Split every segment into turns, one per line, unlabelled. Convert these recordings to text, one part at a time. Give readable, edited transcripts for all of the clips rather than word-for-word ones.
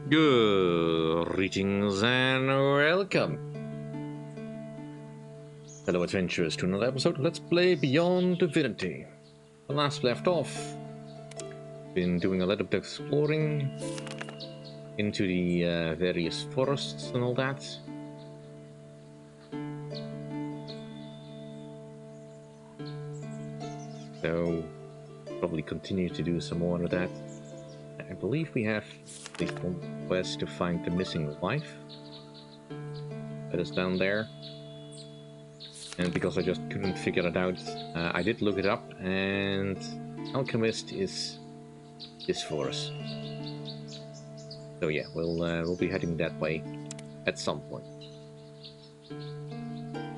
Greetings and welcome, fellow adventurers, to another episode. Let's play Beyond Divinity. The last left off, been doing a little bit of exploring into the various forests and all that. So, probably continue to do some more of that. I believe we have at least one quest to find the missing wife. That is down there. And because I just couldn't figure it out, I did look it up, and Alchemist is this for us. So yeah, we'll be heading that way at some point.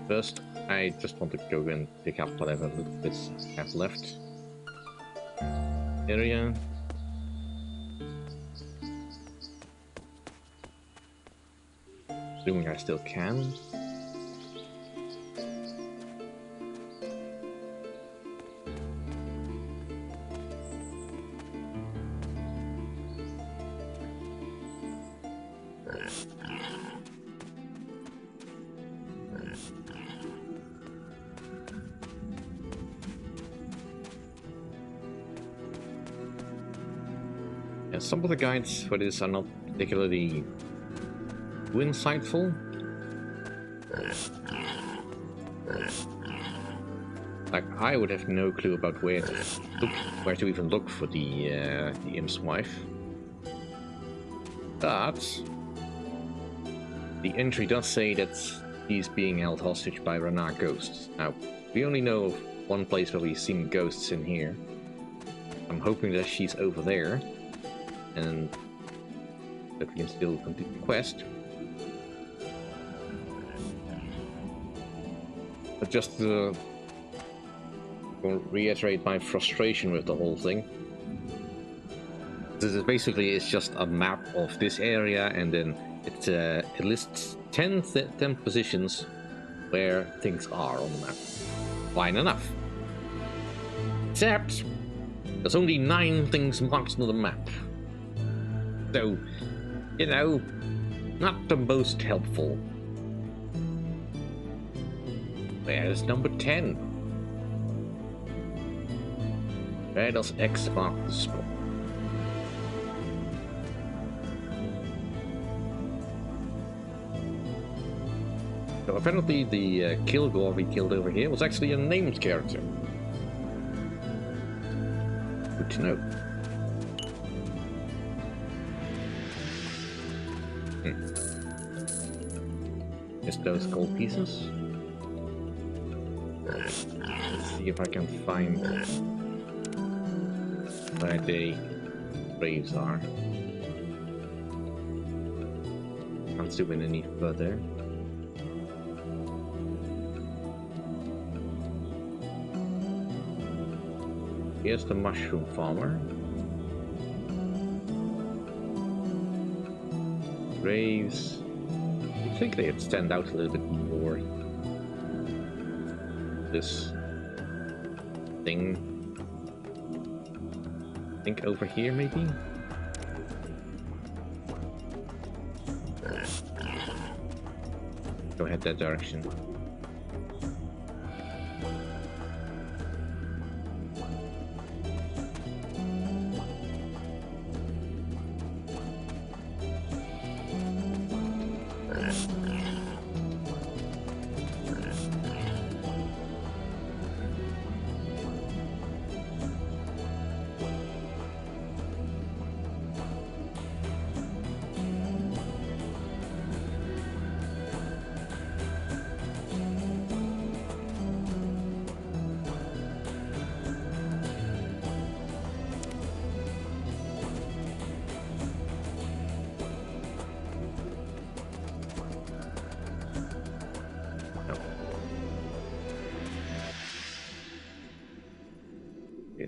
First, I just want to go and pick up whatever little bits I have left. Area. Assuming I still can. Yeah, some of the guides for this are not particularly too insightful. Like, I would have no clue about where to even look for the imp's wife. But the entry does say that he's being held hostage by Ranar ghosts. Now, we only know of one place where we've seen ghosts in here. I'm hoping that she's over there, and that we can still complete the quest. But just to reiterate my frustration with the whole thing, this is basically it's just a map of this area, and then it lists 10 positions where things are on the map. Fine enough. Except there's only 9 things marked on the map. So, you know, not the most helpful. Where's number 10? Where does X mark the spot? So apparently the Kilgore we killed over here was actually a named character. Good to know. Just those gold pieces. Let's see if I can find where the graves are. Can't zoom in any further. Here's the mushroom farmer. Graves. I think they'd stand out a little bit more. This thing. I think over here, maybe? Go ahead that direction.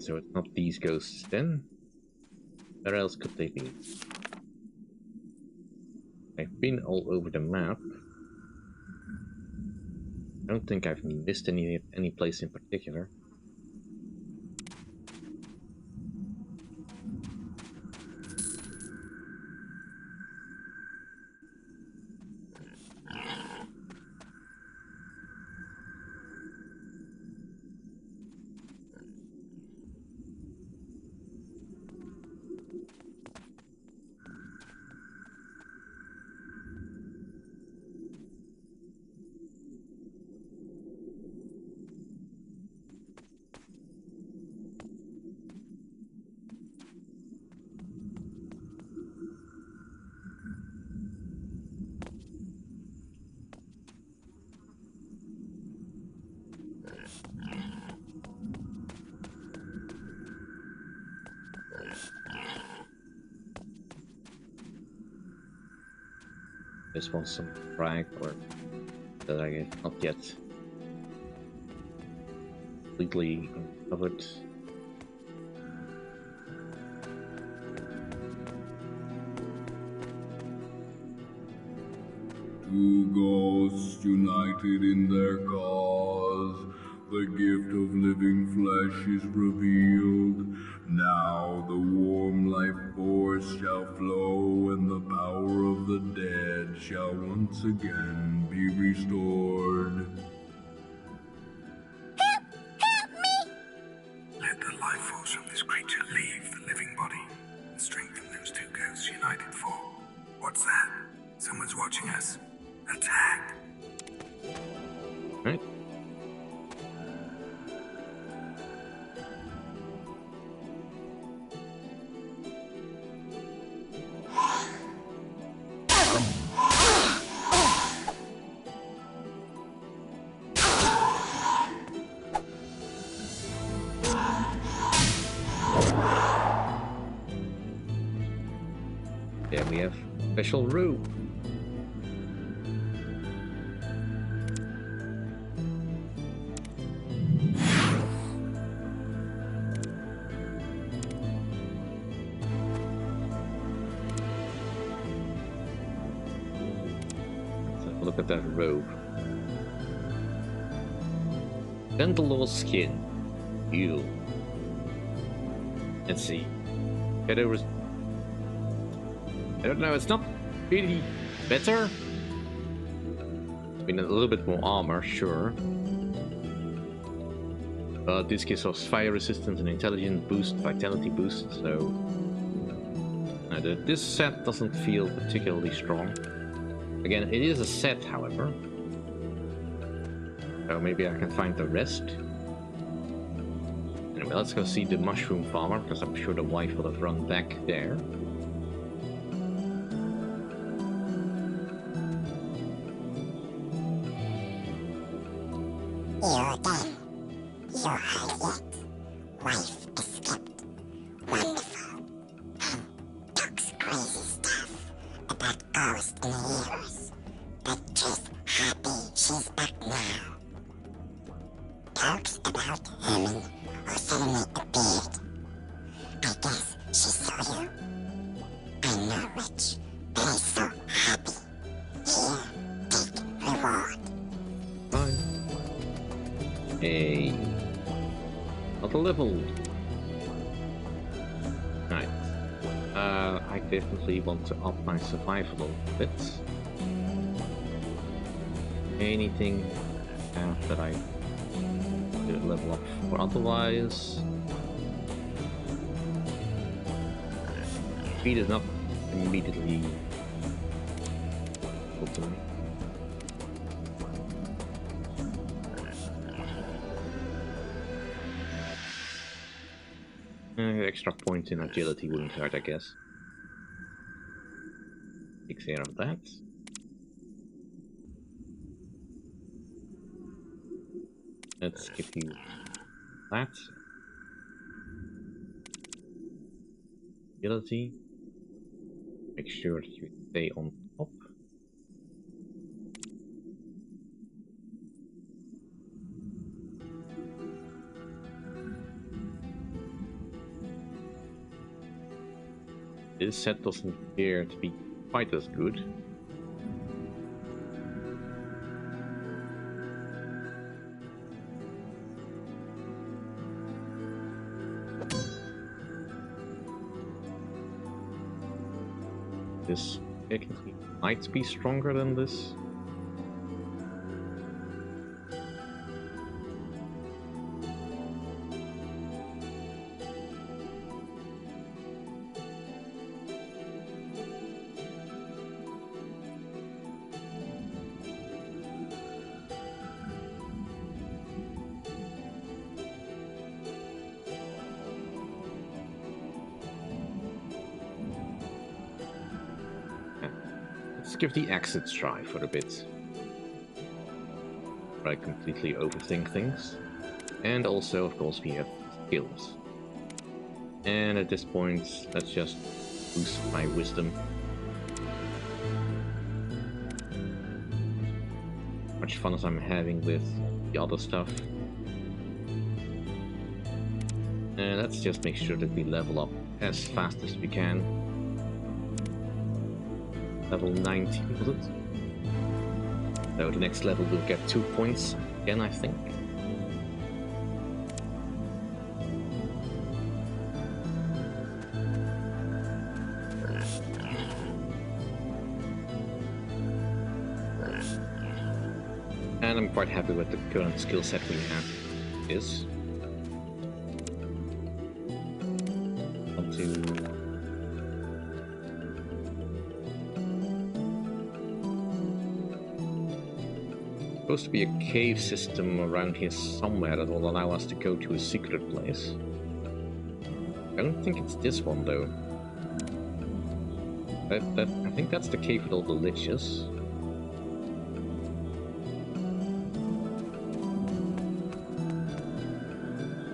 So it's not these ghosts then? Where else could they be? I've been all over the map. I don't think I've missed any place in particular. This one's some brag or that I have not yet completely uncovered.
Two ghosts united in their cause, the gift of living flesh is revealed. Now the warm life force shall flow, and the power of the dead shall once again be restored.
Help me! Let the life force from this creature leave the living body and strengthen those two ghosts united for. What's that? Someone's watching us. Attack!
Right. There we have special room. Look at that robe. Dental skin. Ew. Let's see. Get over. I don't know, it's not really better. I mean, a little bit more armor, sure. But this gives us fire resistance and intelligence boost, vitality boost, so... this set doesn't feel particularly strong. Again, it is a set, however. So maybe I can find the rest. Anyway, let's go see the mushroom farmer, because I'm sure the wife will have run back there.
You're done. You're yet. Wife escaped. Wonderful. Talks crazy stuff about ghosts in the years, but just happy she's back now. Talks about Herman, who suddenly appeared. I guess she saw you. I'm not rich, but I'm so happy. Here, take reward.
Bye. Hey. Not a level. Right. I definitely want to up my survival a bit. Anything that I could level up for otherwise. Speed is not immediately open. Extra point in agility wouldn't hurt, I guess. Take care of that. Let's give you that. Agility. Make sure that you stay on top. This set doesn't appear to be quite as good. This technically might be stronger than this. Let's give the exits try for a bit. I completely overthink things. And also, of course, we have skills. And at this point, let's just boost my wisdom. much fun as I'm having with the other stuff. And let's just make sure that we level up as fast as we can. Level 19, was it? So the next level we'll get 2 points again, I think. And I'm quite happy with the current skill set we have. Is supposed to be a cave system around here somewhere that will allow us to go to a secret place. I don't think it's this one though. I think that's the cave with all the liches.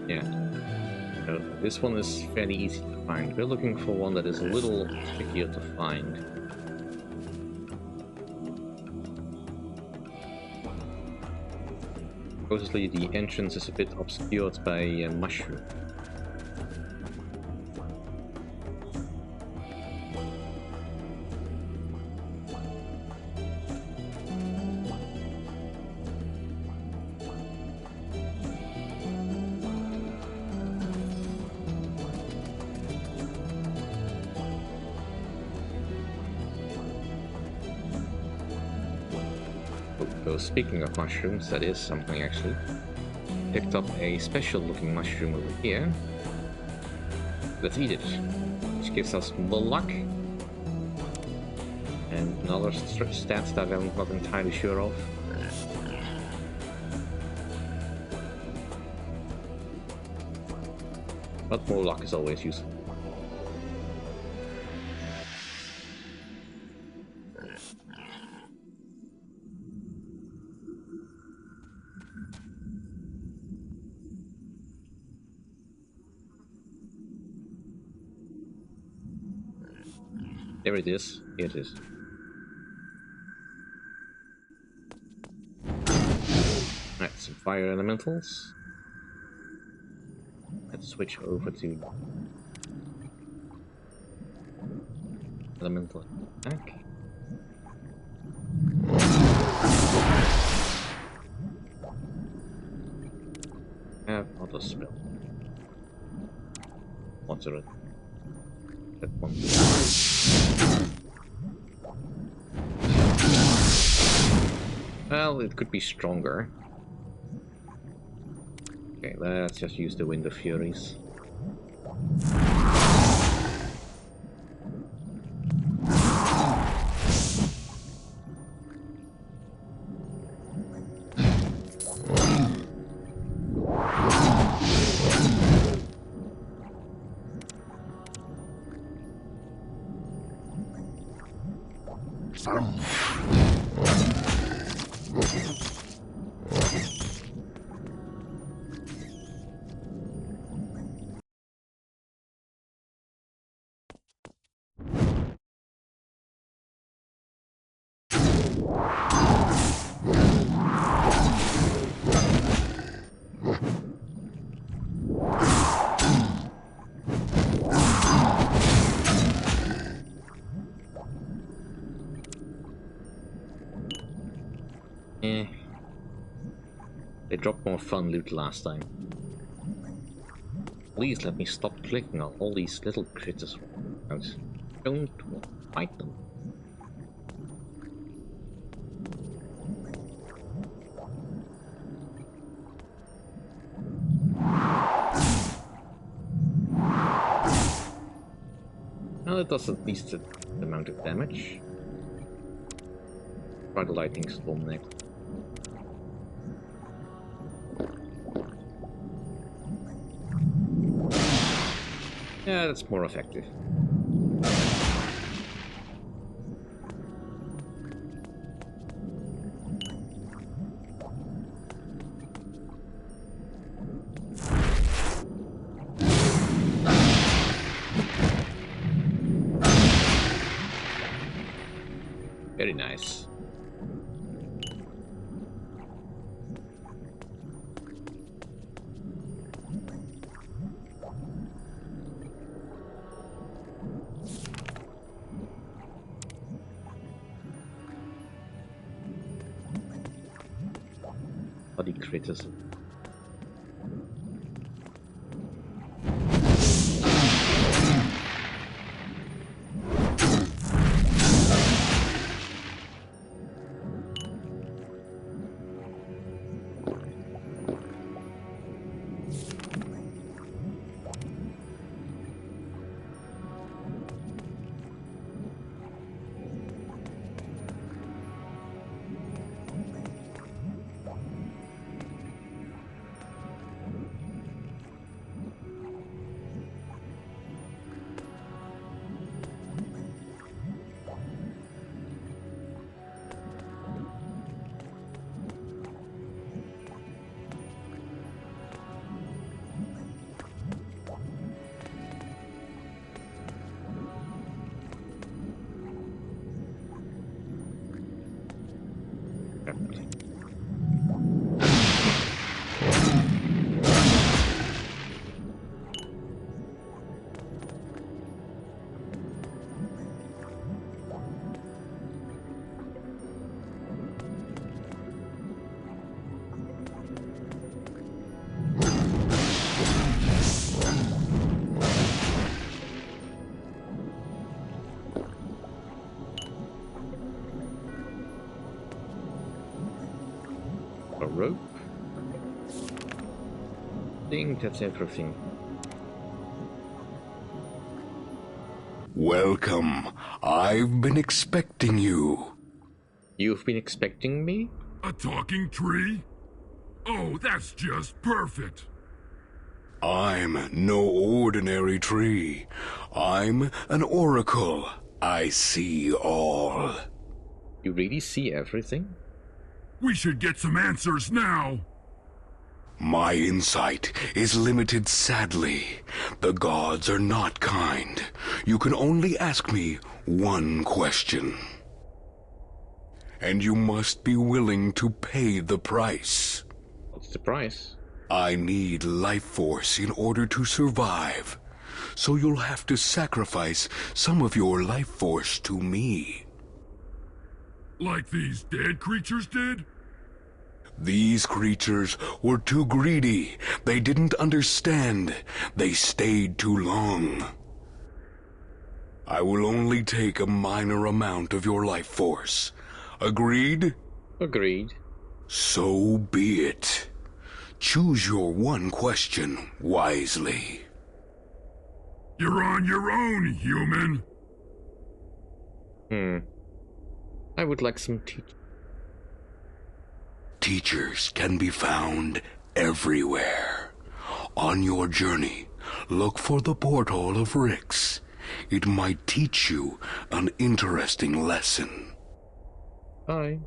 Yeah. So this one is fairly easy to find. We're looking for one that is a little trickier to find. Supposedly the entrance is a bit obscured by a mushroom. So speaking of mushrooms, that is something actually. Picked up a special looking mushroom over here. Let's eat it. Which gives us more luck. And another stats that I'm not entirely sure of. But more luck is always useful. There it is. Here it is. Right, some fire elementals. Let's switch over to elemental attack. Have auto spell. What's it? That one. Well, it could be stronger. Okay, let's just use the Wind of Furies. They dropped more fun loot last time. Please let me stop clicking on all these little critters. Don't fight them. Well, it does at least the amount of damage. Try the lightning storm next. Yeah, that's more effective. Very nice. body criticism. A rope. I think that's everything.
Welcome. I've been expecting you.
You've been expecting me?
A talking tree? Oh, that's just perfect.
I'm no ordinary tree. I'm an oracle. I see all.
You really see everything?
We should get some answers now.
My insight is limited, sadly. The gods are not kind. You can only ask me one question. And you must be willing to pay the price.
What's the price?
I need life force in order to survive. So you'll have to sacrifice some of your life force to me.
Like these dead creatures did?
These creatures were too greedy. They didn't understand. They stayed too long. I will only take a minor amount of your life force. Agreed?
Agreed.
So be it. Choose your one question wisely.
You're on your own, human.
I would like some teaching.
Teachers can be found everywhere. On your journey, look for the portal of Rix. It might teach you an interesting lesson.
Bye.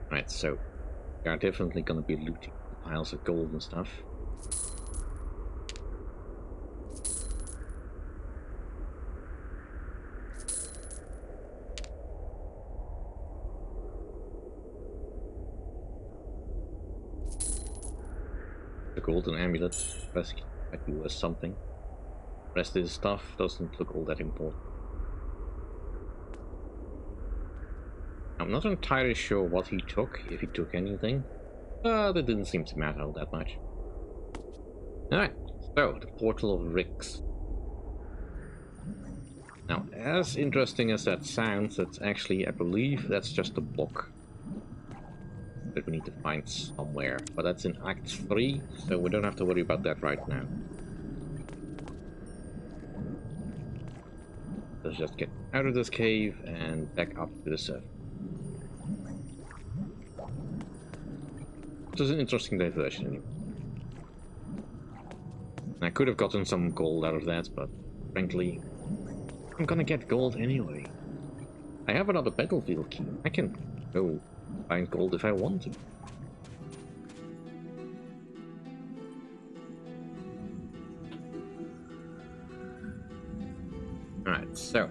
Right, so we are definitely gonna be looting piles of gold and stuff. The golden amulet basically might be worth something. The rest of this stuff doesn't look all that important. I'm not entirely sure what he took, if he took anything. That didn't seem to matter all that much. Alright, so the portal of Rix. Now, as interesting as that sounds, that's actually, I believe, that's just a book that we need to find somewhere. But that's in Act 3, so we don't have to worry about that right now. Let's just get out of this cave and back up to the surface. Which is an interesting diversion anyway. I could have gotten some gold out of that, but frankly, I'm gonna get gold anyway. I have another battlefield key. I can go find gold if I want to. Alright, so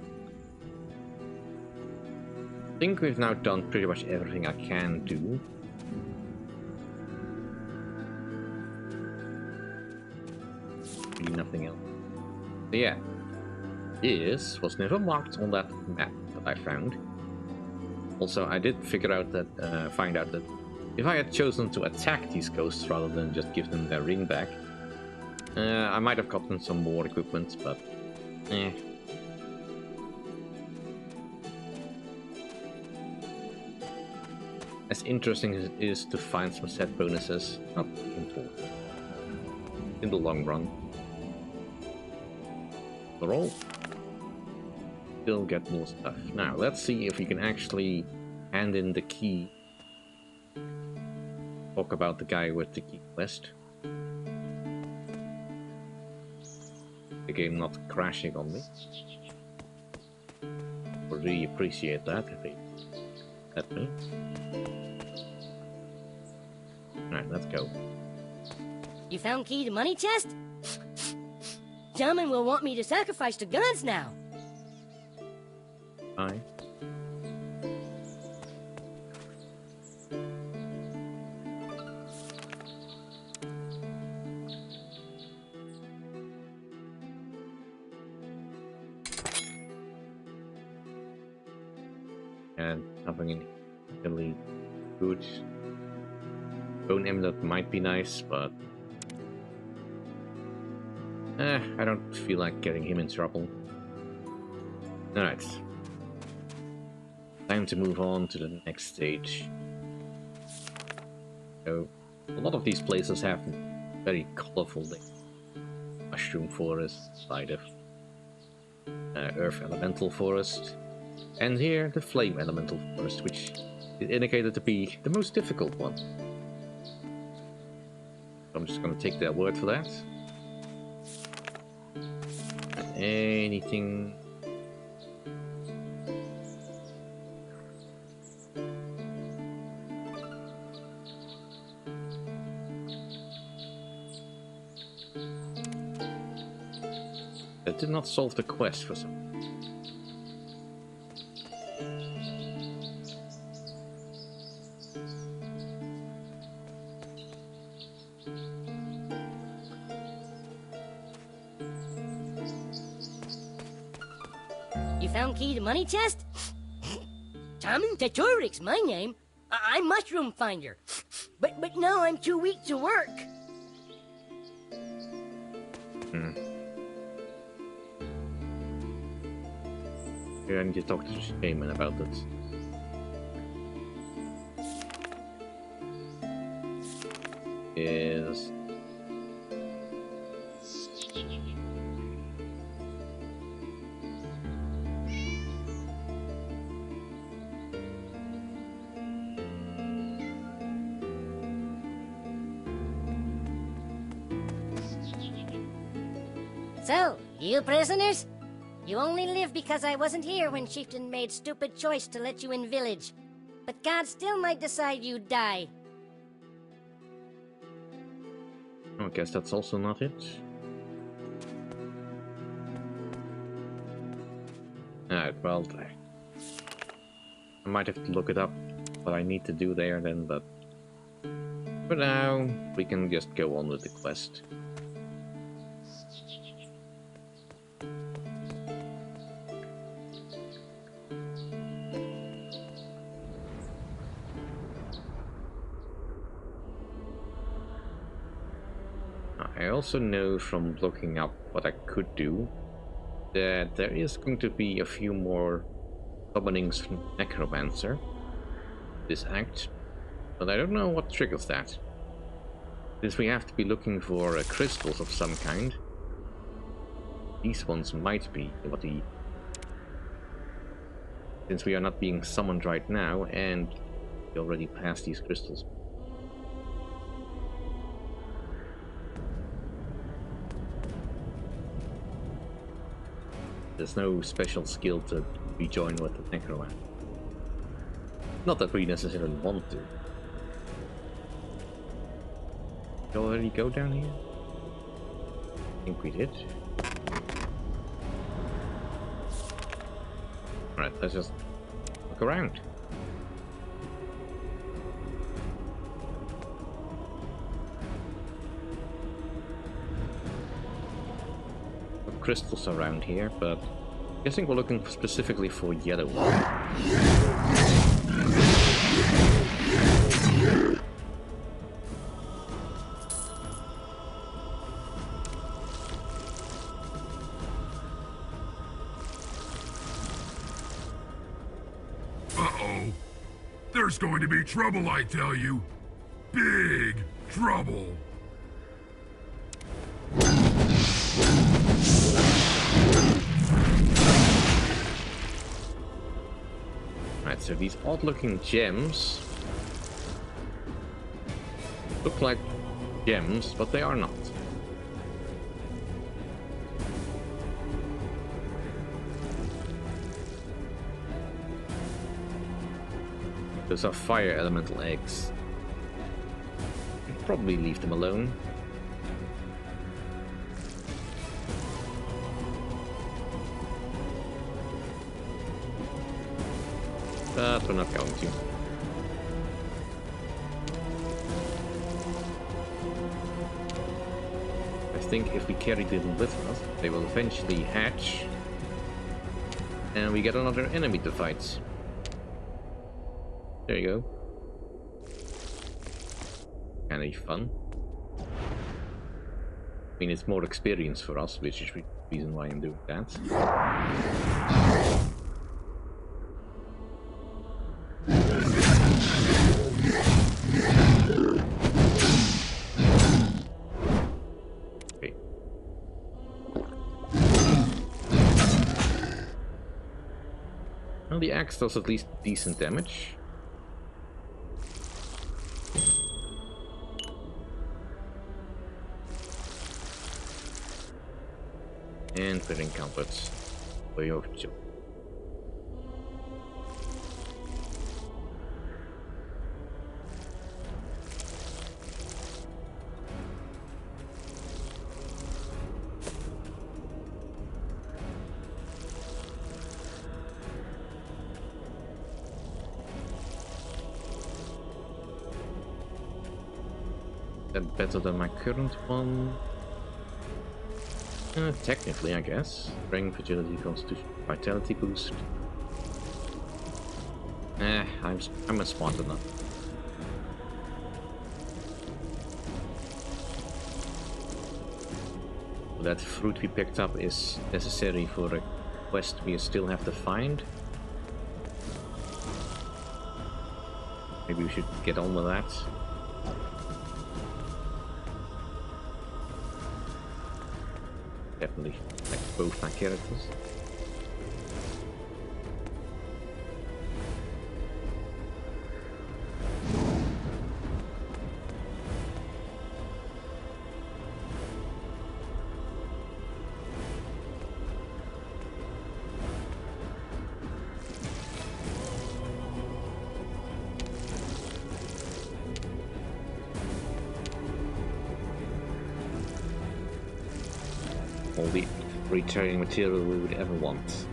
I think we've now done pretty much everything I can do. Really nothing else. So yeah, this was never marked on that map. that I found. Also, I did figure out that, find out that if I had chosen to attack these ghosts rather than just give them their ring back, I might have gotten some more equipment, but eh. As interesting as it is to find some set bonuses, not important in the long run. Overall, still get more stuff. Now, let's see if we can actually hand in the key. Talk about the guy with the key quest. The game not crashing on me. Would really appreciate that if they let me. Alright, let's go.
You found key to money chest? Shaman will want me to sacrifice to gods now.
Aye. And nothing in really good. Bone amulet might be nice, but I don't feel like getting him in trouble. Alright. Time to move on to the next stage. So, a lot of these places have very colorful things. Mushroom forest, side of earth elemental forest, and here the flame elemental forest, which is indicated to be the most difficult one. I'm just going to take their word for that. Anything? That did not solve the quest for some.
You found key to money chest? Shaman Tetoric's my name. I'm mushroom finder. But now I'm too weak to work.
Yeah, I need to talk to the shaman about this. Is
So, you prisoners? You only live because I wasn't here when Chieftain made stupid choice to let you in village. But God still might decide you die.
I guess that's also not it. Alright, well, I might have to look it up, what I need to do there then, but for now, we can just go on with the quest. I also know from looking up what I could do that there is going to be a few more summonings from Necromancer this act, but I don't know what triggers that. Since we have to be looking for crystals of some kind, these ones might be what the... Since we are not being summoned right now and we already passed these crystals. There's no special skill to rejoin with the Necromancer. Not that we necessarily want to. Did we already go down here? I think we did. Alright, let's just look around. Crystals around here, but Guessing we're looking specifically for yellow one.
Uh-oh. There's going to be trouble, I tell you. Big trouble.
Right, so these odd-looking gems look like gems, but they are not. Those are fire elemental eggs. Probably leave them alone. But we're not going to. I think if we carry them with us, they will eventually hatch. And we get another enemy to fight. There you go. Kinda fun. I mean, it's more experience for us, which is the reason why I'm doing that. Okay. Well, the axe does at least decent damage. And we're encountered by your job. That better than my current one? Technically, I guess. Strength, agility, constitution, vitality boost. I'm smart enough. That fruit we picked up is necessary for a quest we still have to find. Maybe we should get on with that. Definitely like both my characters. All the returning material we would ever want.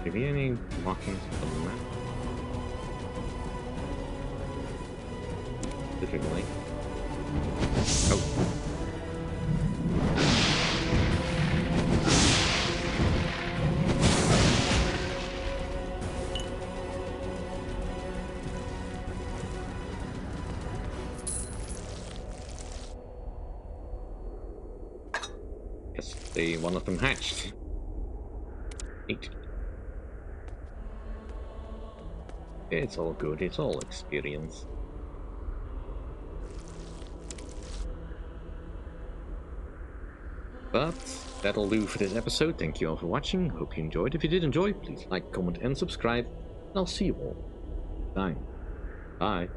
Maybe any markings on the map? Specifically. Oh. One of them hatched. Neat. It's all good, it's all experience. But that'll do for this episode. Thank you all for watching. Hope you enjoyed. If you did enjoy, please like, comment, and subscribe. And I'll see you all next time. Bye.